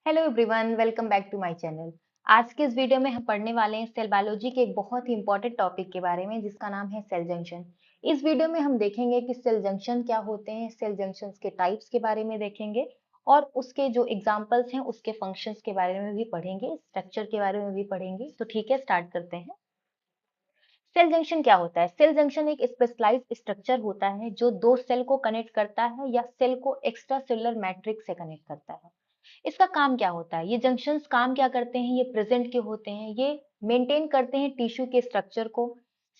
Hello everyone, welcome back to my channel. आज के इस वीडियो में हम पढ़ने वाले हैं सेल बायोलॉजी के एक बहुत ही इंपॉर्टेंट टॉपिक के बारे में जिसका नाम है सेल जंक्शन। इस वीडियो में हम देखेंगे कि सेल जंक्शन क्या होते हैं, सेल जंक्शंस के टाइप्स के बारे में देखेंगे और उसके जो एग्जांपल्स हैं उसके फंक्शंस के बारे में भी पढ़ेंगे, स्ट्रक्चर के बारे में भी पढ़ेंगे। तो ठीक है, स्टार्ट करते हैं। सेल जंक्शन क्या होता है? सेल जंक्शन एक स्पेशलाइज्ड स्ट्रक्चर होता है जो दो सेल को कनेक्ट करता है या सेल को एक्स्ट्रा सेलुलर मैट्रिक्स से कनेक्ट करता है। इसका काम क्या होता है? ये जंक्शंस काम क्या करते हैं? ये प्रेजेंट के होते हैं, ये मेंटेन करते हैं टिश्यू के स्ट्रक्चर को,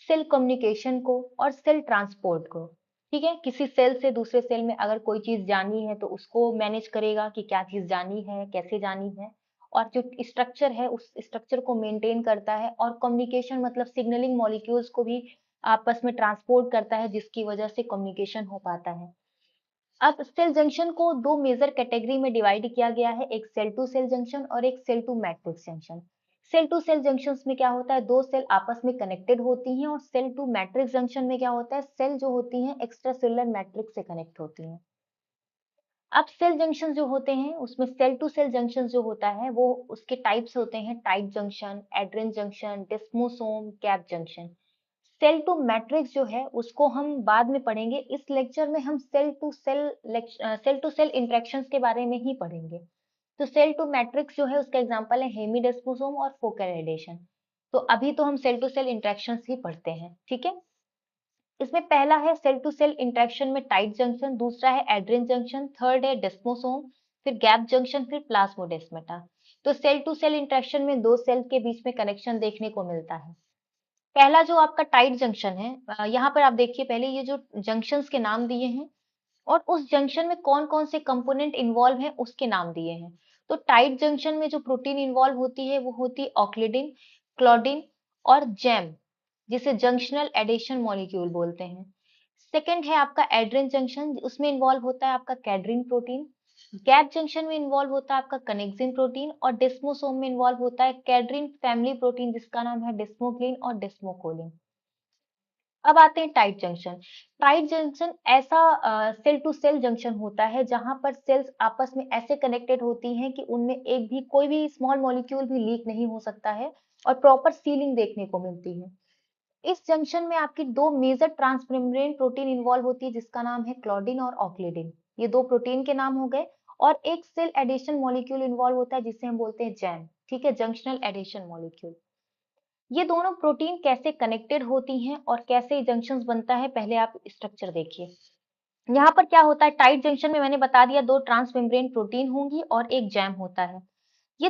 सेल कम्युनिकेशन को और सेल ट्रांसपोर्ट को। ठीक है, किसी सेल से दूसरे सेल में अगर कोई चीज जानी है तो उसको मैनेज करेगा कि क्या चीज जानी है, कैसे जानी है, और जो स्ट्रक्चर है उस स्ट्रक्चर को मेंटेन करता है, और कम्युनिकेशन मतलब सिग्नलिंग मॉलिक्यूल्स को भी आपस में ट्रांसपोर्ट करता है जिसकी वजह से कम्युनिकेशन हो पाता है। अब सेल जंक्शन को दो मेजर कैटेगरी में डिवाइड किया गया है, एक सेल टू सेल जंक्शन और एक cell to matrix junction. Cell to cell junctions में क्या होता है, दो सेल आपस में कनेक्टेड होती हैं, और सेल टू मैट्रिक्स जंक्शन में क्या होता है, सेल जो होती हैं एक्स्ट्रा सेलुलर मैट्रिक्स से कनेक्ट होती हैं। अब सेल जंक्शन जो होते हैं उसमें सेल टू सेल जंक्शन जो होता है वो उसके टाइप्स होते हैं, tight junction, adherens junction, desmosome, gap junction. Cell to matrix जो है उसको हम बाद में पढ़ेंगे। इस लेक्चर में हम सेल टू सेल इंटरेक्शंस के बारे में ही पढ़ेंगे। तो सेल टू मैट्रिक्स जो है उसका एग्जांपल है हेमीडेस्मोसोम और फोकल एडेशन। तो अभी तो हम सेल टू सेल इंटरेक्शंस ही पढ़ते हैं, ठीक है। इसमें पहला है सेल टू सेल इंटरेक्शन में टाइट जंक्शन, दूसरा है एड्रेन जंक्शन, थर्ड है डेस्मोसोम, फिर गैप जंक्शन, फिर प्लाज्मोडेस्माटा। तो सेल टू सेल इंटरेक्शन में दो सेल के बीच में कनेक्शन देखने को मिलता है। पहला जो आपका टाइट जंक्शन है, यहाँ पर आप देखिए पहले ये जो जंक्शंस के नाम दिए हैं और उस जंक्शन में कौन कौन से कंपोनेंट इन्वॉल्व हैं उसके नाम दिए हैं। तो टाइट जंक्शन में जो प्रोटीन इन्वॉल्व होती है वो होती है ऑक्लिडिन, क्लोडिन और जैम, जिसे जंक्शनल एडिशन मॉलिक्यूल बोलते हैं। सेकंड है आपका एड्रेन जंक्शन, उसमें इन्वॉल्व होता है आपका कैडरिन प्रोटीन। गैप जंक्शन में इन्वॉल्व होता है आपका कनेक्सिन प्रोटीन, और डिस्मोसोम में इन्वॉल्व होता है कैडरिन फैमिली प्रोटीन जिसका नाम है डिस्मोक्लिन और डिस्मोकोलिन। अब आते हैं टाइट जंक्शन। टाइट जंक्शन ऐसा सेल टू सेल जंक्शन होता है जहां पर सेल्स आपस में ऐसे कनेक्टेड होती हैं कि उनमें एक भी कोई भी स्मॉल मॉलिक्यूल भी लीक नहीं हो सकता है और प्रॉपर सीलिंग देखने को मिलती है। इस जंक्शन में आपकी दो मेजर ट्रांसमेम्ब्रेन प्रोटीन इन्वॉल्व होती है जिसका नाम है क्लोडिन और ऑक्लिडिन। ये दो प्रोटीन के नाम हो गए। और एक सेल एडिशन मॉलिक्यूल इन्वॉल्व होता है जिसे हम बोलते हैं जैम, ठीक है, जंक्शनल एडिशन मॉलिक्यूल। ये दोनों प्रोटीन कैसे कनेक्टेड होती हैं और कैसे जंक्शंस बनता है, पहले आप स्ट्रक्चर देखिए। यहाँ पर क्या होता है, टाइट जंक्शन में मैंने बता दिया दो ट्रांसमेम्ब्रेन प्रोटीन होंगी और एक जैम होता है। ये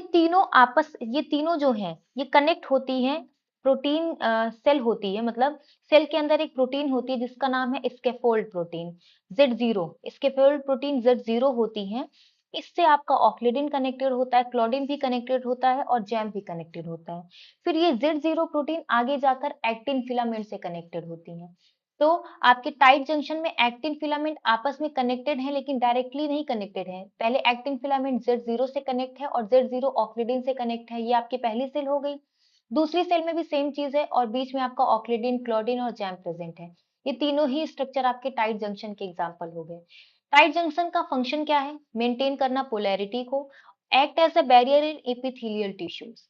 तीनों जो हैं ये कनेक्ट होती हैं। प्रोटीन सेल होती है, मतलब सेल के अंदर एक प्रोटीन होती है जिसका नाम है scaffold protein, Z0। Scaffold protein Z0 होती है। इससे आपका ऑक्लिडिन कनेक्टेड होता है, क्लोडिन भी कनेक्टेड होता है और जैम भी कनेक्टेड होता है। फिर ये Z0 प्रोटीन आगे जाकर एक्टिन फिलामेंट से कनेक्टेड होती है। तो आपके टाइट जंक्शन में एक्टिन फिलामेंट आपस में कनेक्टेड है लेकिन डायरेक्टली नहीं कनेक्टेड है। पहले एक्टिन फिलामेंट Z0 से कनेक्ट है और Z0 ऑक्लिडिन से कनेक्ट है, ये आपकी पहली सेल हो गई। दूसरी सेल में भी सेम चीज है और बीच में आपका ऑक्लिडिन, क्लोडिन और जैम प्रेजेंट है। ये तीनों ही स्ट्रक्चर आपके टाइट जंक्शन के एग्जाम्पल हो गए। टाइट जंक्शन का फंक्शन क्या है? मेंटेन करना पोलैरिटी को, act as a barrier in epithelial tissues.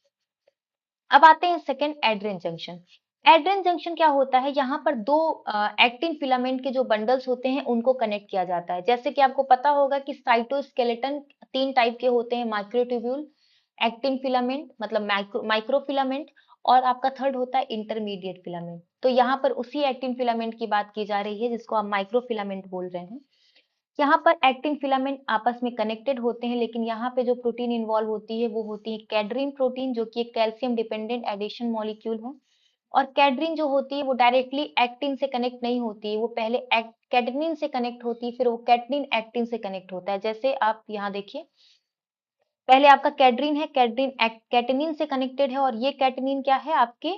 अब आते हैं second adherens junction. Adherens junction क्या होता है, यहाँ पर दो एक्टिन फिलामेंट के जो बंडल्स होते हैं उनको कनेक्ट किया जाता है। जैसे कि आपको पता होगा कि साइटोस्केलेटन तीन टाइप के होते हैं, माइक्रोट्यूब्यूल, एक्टिन फिलामेंट मतलब माइक्रोफिलामेंट, और आपका थर्ड होता है इंटरमीडिएट फिलामेंट। तो यहाँ पर उसी एक्टिन फिलामेंट की बात की जा रही है जिसको आप माइक्रोफिलामेंट बोल रहे हैं। यहाँ पर एक्टिन फिलामेंट आपस में कनेक्टेड होते हैं लेकिन यहाँ पे जो प्रोटीन इन्वॉल्व होती है वो होती है कैडरिन प्रोटीन, जो कि एक कैल्शियम डिपेंडेंट एडिशन मॉलिक्यूल है। और कैडरिन जो होती है वो डायरेक्टली एक्टिन से कनेक्ट नहीं होती है, वो पहले कैटनिन से कनेक्ट होती है, फिर वो कैटनिन एक्टिन से कनेक्ट होता है। जैसे आप यहाँ देखिए, पहले आपका कैडरिन है, कैडरिन कैटनिन से कनेक्टेड है, और ये कैटनिन क्या है, आपके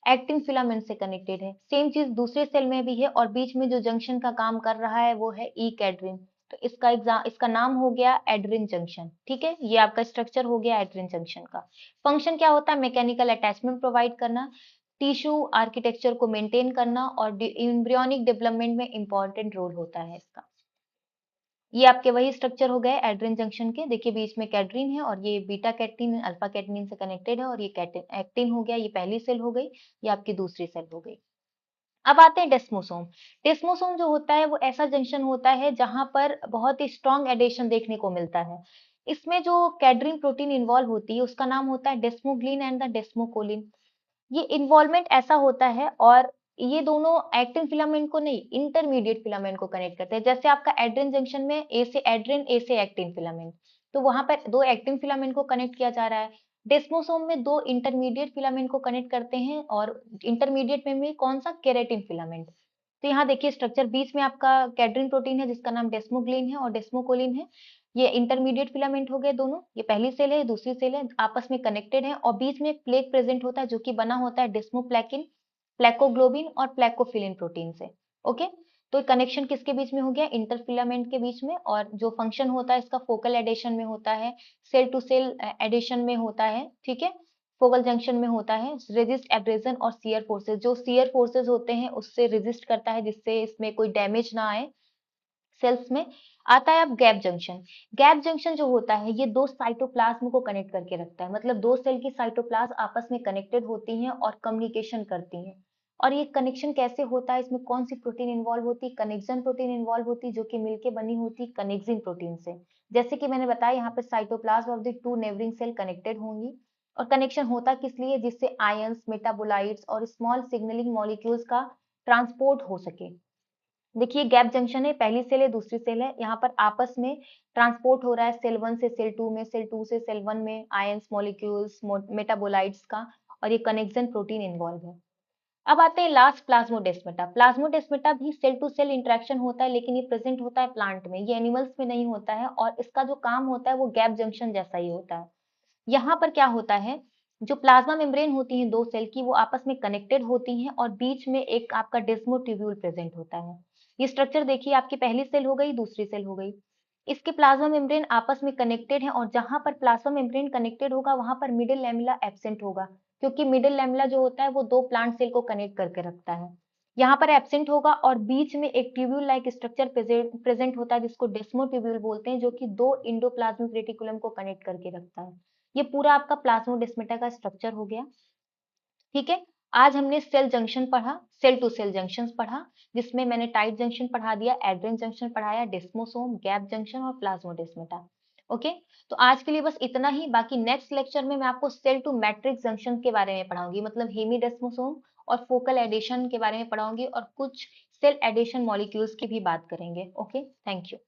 एक्टिन फिलामेंट से कनेक्टेड है। सेम चीज दूसरे सेल में भी है और बीच में जो जंक्शन का काम कर रहा है वो है ई कैडरिन। तो इसका नाम हो गया एड्रिन जंक्शन, ठीक है। ये आपका स्ट्रक्चर हो गया एड्रिन जंक्शन का। फंक्शन क्या होता है? मैकेनिकल अटैचमेंट प्रोवाइड करना, टिश्यू आर्किटेक्चर को मेंटेन करना, और एम्ब्रियोनिक डेवलपमेंट में इंपॉर्टेंट रोल होता है इसका। ये आपके वही स्ट्रक्चर हो गए एड्रीन जंक्शन के। देखिए बीच में कैडरीन है और ये बीटा कैटनीन अल्फा कैटनीन से कनेक्टेड है और ये एक्टिन हो गया, ये पहली सेल हो गई, ये आपकी दूसरी सेल हो गई। अब आते हैं डेस्मोसोम। डेस्मोसोम जो होता है वो ऐसा जंक्शन होता है जहां पर बहुत ही स्ट्रॉन्ग एडेशन देखने को मिलता है। इसमें जो कैडरीन प्रोटीन इन्वॉल्व होती है उसका नाम होता है डेस्मोग्लिन एंड द डेस्मोकोलिन। ये इन्वॉल्वमेंट ऐसा होता है और ये दोनों एक्टिन फिलामेंट को नहीं, इंटरमीडिएट फिलामेंट को कनेक्ट करते हैं। जैसे आपका एड्रिन जंक्शन में ए से एड्रिन, ए से एक्टिन फिलामेंट, तो वहां पर दो एक्टिन फिलामेंट को कनेक्ट किया जा रहा है। डेस्मोसोम में दो इंटरमीडिएट फिलामेंट को कनेक्ट करते हैं और इंटरमीडिएट में भी कौन सा, केराटिन फिलामेंट। तो यहाँ देखिए स्ट्रक्चर, बीच में आपका कैडरिन प्रोटीन है जिसका नाम डेस्मोग्लिन है और डेस्मोकोलिन है। ये इंटरमीडिएट फिलामेंट हो गए दोनों, ये पहली सेल है, ये दूसरी सेल है, आपस में कनेक्टेड है और बीच में एक प्लेक प्रेजेंट होता है जो कि बना होता है डेस्मोप्लेकिन, प्लेकोग्लोबिन और प्लेकोफिलिन प्रोटीन से। ओके, तो कनेक्शन किसके बीच में हो गया, इंटरफिलामेंट के बीच में। और जो फंक्शन होता है इसका फोकल एडेशन में होता है, सेल टू सेल एडेशन में होता है, ठीक है, फोकल जंक्शन में होता है, रेजिस्ट एब्रेजन और शियर फोर्सेस, जो शियर फोर्सेस होते हैं उससे रेजिस्ट करता है जिससे इसमें कोई डैमेज ना आए सेल्स में। आता है अब गैप जंक्शन। गैप जंक्शन जो होता है ये दो साइटोप्लाज्म को कनेक्ट करके रखता है, मतलब दो सेल की साइटोप्लाज्म आपस में कनेक्टेड होती हैं और कम्युनिकेशन करती हैं। और ये कनेक्शन कैसे होता है, इसमें कौन सी प्रोटीन इन्वॉल्व होती है, कनेक्सन प्रोटीन इन्वॉल्व होती है जो कि मिलके बनी होती है कनेक्सिन प्रोटीन से। जैसे कि मैंने बताया यहाँ पे cytoplasm of the two neighbouring cell connected होंगी। और कनेक्शन होता किस लिए, जिससे आयंस, मेटाबोलाइट्स और स्मॉल सिग्नलिंग मॉलिक्यूल्स का ट्रांसपोर्ट हो सके। देखिए गैप जंक्शन है, पहली सेल है, दूसरी सेल है, यहाँ पर आपस में ट्रांसपोर्ट हो रहा है सेल 1 से सेल 2 में, सेल 2 से सेल 1 में, आयंस, मॉलिक्यूल्स, मेटाबोलाइट्स का। और ये कनेक्शन प्रोटीन इन्वॉल्व है। अब आते हैं लास्ट, प्लाज्मोडेस्माटा। प्लाज्मोडेस्माटा भी सेल टू सेल इंटरेक्शन होता है लेकिन ये प्रेजेंट होता है प्लांट में, ये एनिमल्स में नहीं होता है और इसका जो काम होता है वो गैप जंक्शन जैसा ही होता है। यहाँ पर क्या होता है, जो प्लाज्मा मेम्ब्रेन होती है दो सेल की वो आपस में कनेक्टेड होती हैं और बीच में एक आपका डेस्मो ट्यूब्यूल प्रेजेंट होता है। ये स्ट्रक्चर देखिए, आपकी पहली सेल हो गई, दूसरी सेल हो गई, इसके प्लाज्मा मेम्ब्रेन आपस में कनेक्टेड है और जहां पर प्लाज्मा मेम्ब्रेन कनेक्टेड होगा वहां पर मिडिल लैमेला एब्सेंट होगा, क्योंकि मिडिल लैमेला जो होता है वो दो प्लांट सेल को कनेक्ट करके रखता है। यहाँ पर एब्सेंट होगा और बीच में एक ट्यूब्यूल लाइक स्ट्रक्चर प्रेजेंट होता है जिसको डेस्मो ट्यूब्यूल बोलते हैं, जो कि दो इंडोप्लाज्मिक रेटिकुलम को कनेक्ट करके रखता है। ये पूरा आपका प्लाज्मोडेस्माटा का स्ट्रक्चर हो गया। ठीक है, आज हमने सेल जंक्शन पढ़ा, सेल टू सेल जंक्शंस पढ़ा, जिसमें मैंने टाइट जंक्शन पढ़ा दिया, एड्रेन जंक्शन पढ़ाया, डेस्मोसोम, गैप जंक्शन और प्लाज्मोडेस्माटा। ओके, तो आज के लिए बस इतना ही। बाकी नेक्स्ट लेक्चर में मैं आपको सेल टू मैट्रिक्स जंक्शन के बारे में पढ़ाऊंगी, मतलब हेमीडेस्मोसोम और फोकल एडिशन के बारे में पढ़ाऊंगी और कुछ सेल एडिशन मॉलिक्यूल्स की भी बात करेंगे। Okay, thank you.